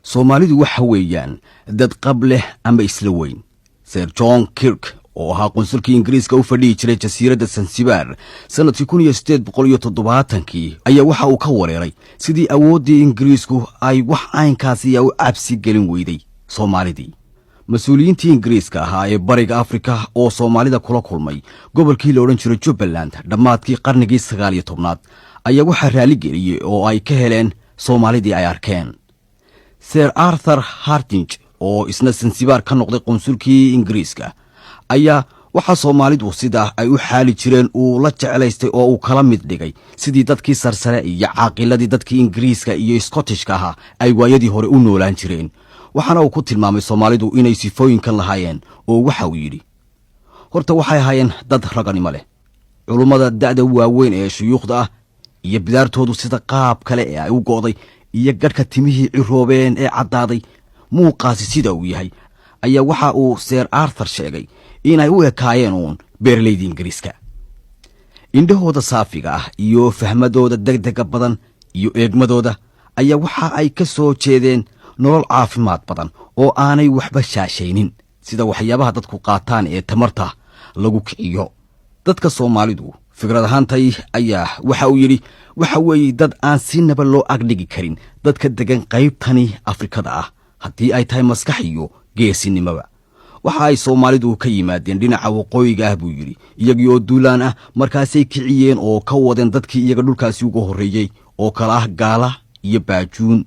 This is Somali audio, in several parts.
Soomaalidu waxa weeyaan dad qab leh ama isla weyn. Sir John Kirk oo ahaa qunsulkii Ingiriiska u fadhiyi jiray jasiiradda Zanzibar sanadkii 1870 ayaa waxa uu ka wareeray sidii awooddii Ingiriisku ay wax aynkaasi u cabsi gelin weyday Soomaalidii. Mas'uuliyiintii Ingiriiska ahaa ee bariga Afrika oo Soomaalida kula kulmay gobolkii la odhan jiray Jubaland dhammaadkii qarnigii 19 ayaa waxa raali geliyay oo ay ka heleen Soomaalidii ay arkeen. Sir Arthur Hardinge oo isna Zanzibar ka noqday qunsulkii Ingiriiska ayaa waxa Soomaalidu sida ay u xaali jireen uu la jecelaystay oo uu kala mid dhigay sidii dadkii sarsare iyo caaqiladii dadkii Ingiriiska iyo Scottishka ahaa ay waayadii hore u noolaan jireen. waxaana uu ku tilmaamay Soomaalidu inay sifooyinkan lahaayeen oo waxa uu yidhi horta waxay ahaayeen dad raganimo leh culumada da'da waaweyn ee shuyuukhda ah iyo bidaartoodu sida qaab kale ee ay u go'day iyo gadhka timihii ciroobeen ee caddaaday muuqaasi sida uu yahay ayaa waxa uu Sir Arthur sheegay inay u ekaayeen uun beeraleydii Ingiriiska. indhahooda saafiga ah iyo fahmadooda degdega badan iyo eegmadooda ayaa waxa ay ka soo jeedeen nolol caafimaad badan oo aanay waxba shaashaynin sida waxyaabaha dadku qaataan ee tamarta lagu kiciyo. dadka Soomaalidu fikrad ahaantay ayaa waxa uu yidhi waxa weeye dad aan si naba loo agdhigi karin dadka degan qaybtani Afrikada ah haddii ay tahay maskax iyo geesinimaba. waxa ay Soomaalidu ka yimaadeen dhinaca waqooyiga ah buu yidhi iyagii oo duulaan ah markaasay kiciyeen oo ka wadeen dadkii iyaga dhulkaasi uga horreeyay oo kala ah gaala iyo baajuun.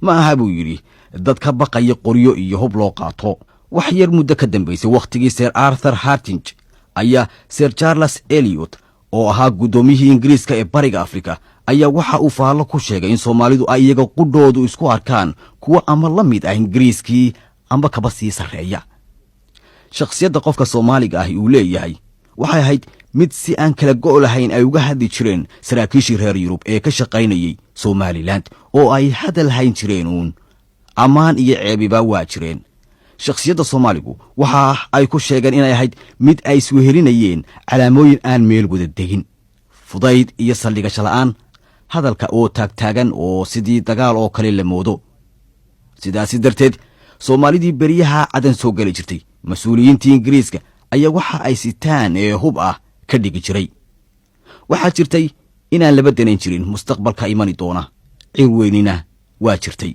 ma aha buu yidhi dad ka baqaya qoryo iyo hub loo qaato. wax yar muddo ka dambaysay wakhtigii Sir Arthur Hardinge ayaa Sir Charles Eliot oo ahaa guddoomiyihii Ingiriiska ee bariga Afrika ayaa waxa uu faallo ku sheegay in Soomaalidu ay iyaga qudhoodu isku arkaan kuwa ama la mid ah Ingiriiskii amba kaba sii sarreeya. shakhsiyadda qofka Soomaaliga ah uu leeyahay waxay ahayd mid si aan kala go' lahayn ay uga hadli jireen saraakiishii reer Yurub ee ka shaqaynayay Somaliland oo ay hadal hayn jireen uun ammaan iyo ceebiba waa jireen. shakhsiyadda Soomaaligu waxa ay ku sheegeen inay ahayd mid ay iswehelinayeen calaamooyin aan meel wada degin fudayd iyo saldhigasho la'aan hadalka oo taagtaagan oo sidii dagaal oo kale la moodo. sidaasi darteed Soomaalidii beriyaha cadan soo gali jirtay mas'uuliyiintii Ingiriiska ayaa waxa ay sitaan ee hub ah ka dhigi jiray. waxaa jirtay inaan laba danayn jirin mustaqbalka imani doona cir weynina waa jirtay.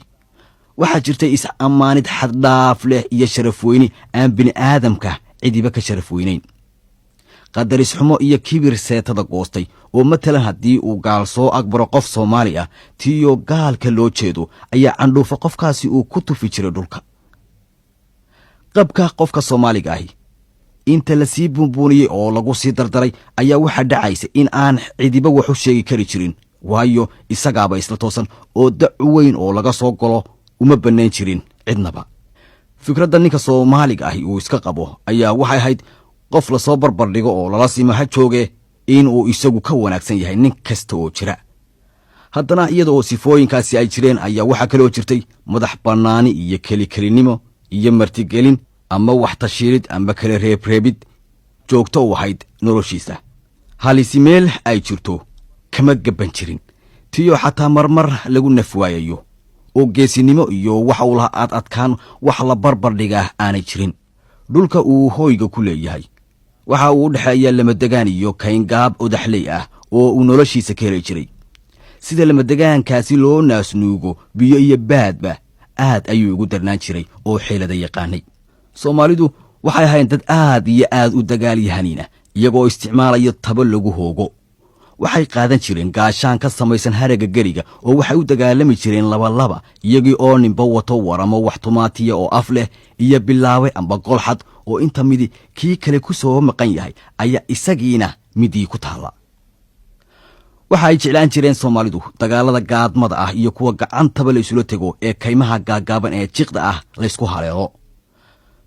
waxaa jirtay is-ammaanid xad dhaaf leh iyo sharaf weyni aan bini aadamka cidiba ka sharaf weynayn. qadaris xumo iyo kibir seetada goostay oo matalan haddii uu gaal soo agbaro qof Soomaali ah tiyo gaalka loo jeedo ayaa candhuufa qofkaasi uu ku tufi jiray dhulka. qabka qofka Soomaaliga ahi inta la sii buunbuuniyey oo lagu sii dardaray ayaa waxa dhacaysa in aan cidiba wax u sheegi kari jirin waayo isagaaba isla toosan oo dac weyn oo laga soo galo uma banayn jirin cidnaba. fikradda ninka Soomaaliga ahi uu iska qabo ayaa waxay ahayd qof la soo barbardhigo oo lala simaha jooge in uu isagu ka wanaagsan yahay nin kasta oo jira. haddana iyadoo sifooyinkaasi ay jireen ayaa waxa kale oo jirtay madax bannaani iyo kelikelinimo iyo martigelin ama wax tashiirid ama kale reebreebid joogto u ahayd noloshiisa. halisi meel ay jirto kama gaban jirin tiyo xataa marmar lagu nafwaayayo oo geesinimo iyo waxa uu lahaa adkaan wax la barbardhigaa aanay jirin. dhulka uu hooyga ku leeyahay waxa uu u dhexeeya lamadegaan iyo kayngaab odaxley ah oo uu noloshiisa ka heli jiray. sida lamadegaankaasi loo naasnuugo biyo iyo baadba aad ayuu ugu darnaan jiray oo xeelada yaqaanay. Soomaalidu waxay ahaayeen dad aad iyo aad u dagaal yahanina iyagoo isticmaalaya tabo lagu hoogo. waxay qaadan jireen gaashaan ka samaysan haraga gariga oo waxay u dagaalami jireen laba iyagii oo ninba wato waramo wax tumaatiya oo af leh iyo bilaawe amba golxad oo inta midi kii kale ku soo maqan yahay ayaa isagiina midii ku taala. waxa ay jeclaan jireen Soomaalidu dagaalada gaadmada ah iyo kuwa gacantaba la isula tego ee kaymaha gaagaaban ee jiqda ah la isku haleelo.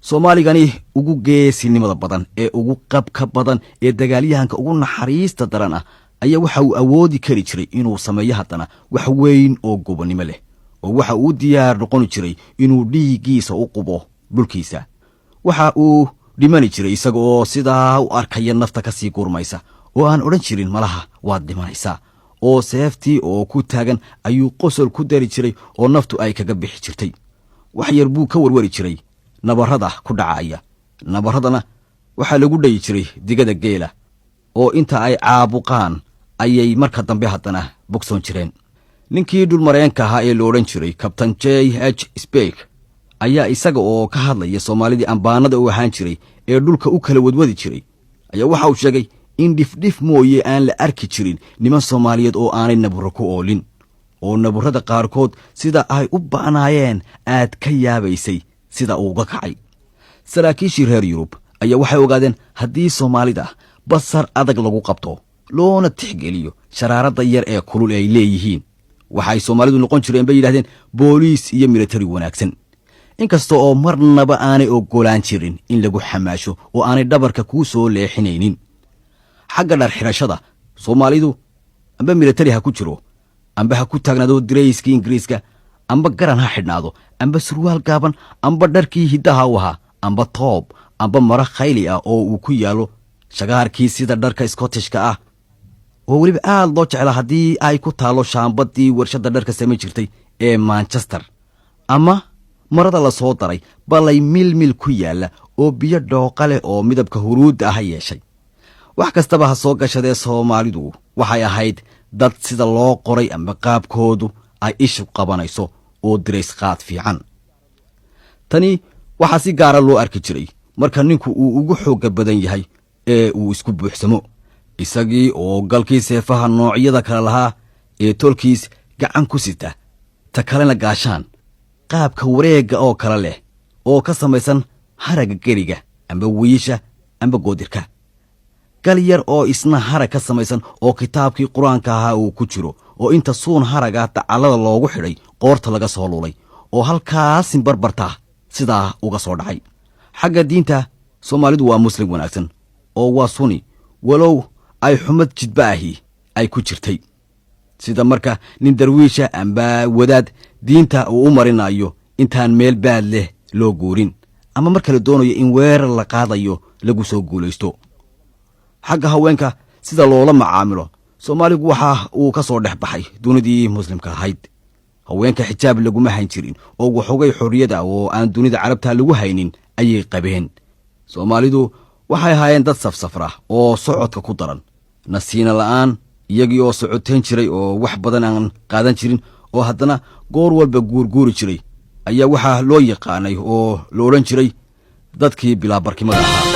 Soomaaligani ugu geesinimada badan ee ugu qabka badan ee dagaalyahanka ugu naxariista daran ah ayaa waxa uu awoodi kari jiray inuu sameeyo haddana wax weyn oo gobonimo leh oo waxa uu diyaar noqon jiray inuu dhiigiisa u qubo dhulkiisa. waxa uu dhimani jiray isagoo sidaa u arkaya nafta ka sii gurmaysa oo aan odhan jirin malaha waad dhimanaysaa oo seeftii oo ku taagan ayuu qosol ku dari jiray oo naftu ay kaga bixi jirtay wax yar buu ka warwari jiray nabarrada ku dhacaya nabarradana waxaa lagu dhayi jiray digada geela oo inta ay caabuqaan ayay marka dambe haddana bogsoon jireen ninkii dhulmareenka ahaa ee la odhan jiray kabtan J.H. Speake ayaa isaga oo ka hadlaya Soomaalidii ambaanada u ahaan jiray ee dhulka u kala wadwadi jiray ayaa waxa uu sheegay in dhifdhif mooye aan la arki jirin niman Soomaaliyeed oo aanay nabro ku oolin oo nabarrada qaarkood sida ay u ba'naayeen aad ka yaabaysay sida uu uga kacay saraakiishii reer Yurub ayaa waxay ogaadeen haddii Soomaalida basar adag lagu qabto loona tixgeliyo sharaarada yar ee kulul ay leeyihiin waxay Soomaalidu noqon jireen bay yiraahdeen booliis iyo military wanaagsan inkasta oo marnaba aanay ogolaan jirin in lagu xamaasho oo aanay dhabarka ku soo leexinaynin xagga dhar xirashada Soomaalidu amba military ha ku jiro amba ha ku taagnaado direyskii Ingiriiska amba garan ha xidhnaado amba surwaal gaaban amba dharkii hidaha waha amba toob amba mara khayli ah oo uu ku yaalo shagaarkii sida dharka Scottishka ah oo waliba aad loo jecel haddii ay ku taalo shaambadii warshada dharka sameyn jirtay ee Manchester ama marada la soo daray balay milmil ku yaala oo biyo dhooqa leh oo midabka huruud ah yeeshay wax kastaba ha soo gashadee Soomaalidu waxay ahayd dad sida loo qoray ama qaabkoodu ay ishu qabanayso oo direys qaad fiican tani waxa si gaar ah loo arki jiray marka ninku uu ugu xoog badan yahay ee uu isku buuxsamo isagii oo galkii seefaha noocyada kala lahaa ee tolkiis gacan ku sita ta kalena gaashaan qaabka wareega oo kala leh oo ka samaysan haraga geriga amba wiisha amba goodirka gal yar oo isna harag ka samaysan oo kitaabkii quraanka ahaa uu ku jiro oo inta suun haraga tacalada loogu xidhay qoorta laga soo lulay oo halkaas barbarta sidaa uga soo dhacay xagga diinta Soomaalidu waa muslim wanaagsan oo waa sunni walow ay xumad jidbaahi ay ku jirtay sida marka nin darwiisha amba wadaad diinta uu u marinayo intaan meel baad leh loo guurin ama marka la doonayo in weerar la qaadayo lagu soo guulaysto xagga haweenka sida loola macaamilo Soomaaligu waxa uu ka soo dhex baxay dunidii muslimka ahayd haweenka xijaab lagu ma hayn jirin oo waxoogay xorriyada oo aan dunida carabta lagu haynin ayay qabeen Soomaalidu waxay ahaayeen dad safsafra oo socodka ku daran nasiina la'aan iyagii oo socoteen jiray oo wax badan aan qaadan jirin oo haddana goor walba guurguuri jiray ayaa waxa loo yaqaanay oo loo oran jiray dadkii bilaa barkimada ahaa